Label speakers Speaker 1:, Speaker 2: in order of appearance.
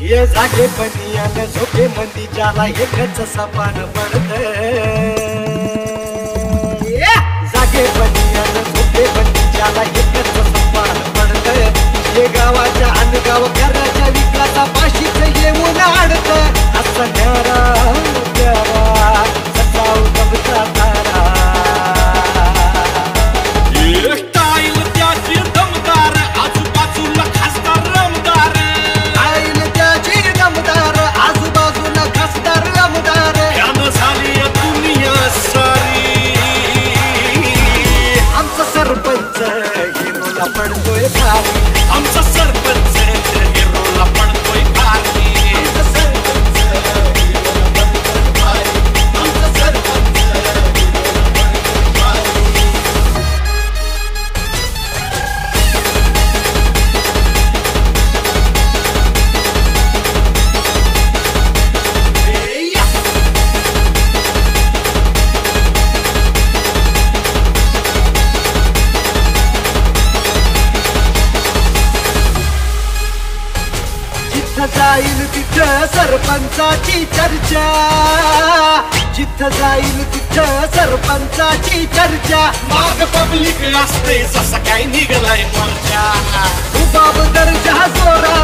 Speaker 1: ये जागे पणी आणि झोपे मंदी ज्याला एकच सपान पडत जागे पणी आणि झोपे मंदी ज्याला एकच सपान पडत हे गावाच्या अनगाव घराच्या विकासा पाशीच येऊन अडत असं न्यारा प्यारा ससाव कमचा तारा
Speaker 2: स्टाईल त्याची दमदार आजूबाजूला खासदार रमदार
Speaker 1: आईल त्याची दमदार आजूबाजूला खासदार रमदार
Speaker 2: यानं झाली दुनिया सारी
Speaker 1: आमचा सरपंच हिरोला पडतोय भारी
Speaker 2: आमचा सरपंच हिरोला पडतोय भारी
Speaker 1: आमचा सरपंच हिरोला पडतोय भारी आमचा सरपंच जिथं जाईल तिथं सरपंचाची चर्चा जिथं जाईल तिथं सरपंचाची चर्चा
Speaker 2: माग पब्लिक असते जसा काय निघलाय मोर्चा
Speaker 1: रुबाब दर्जा जोरा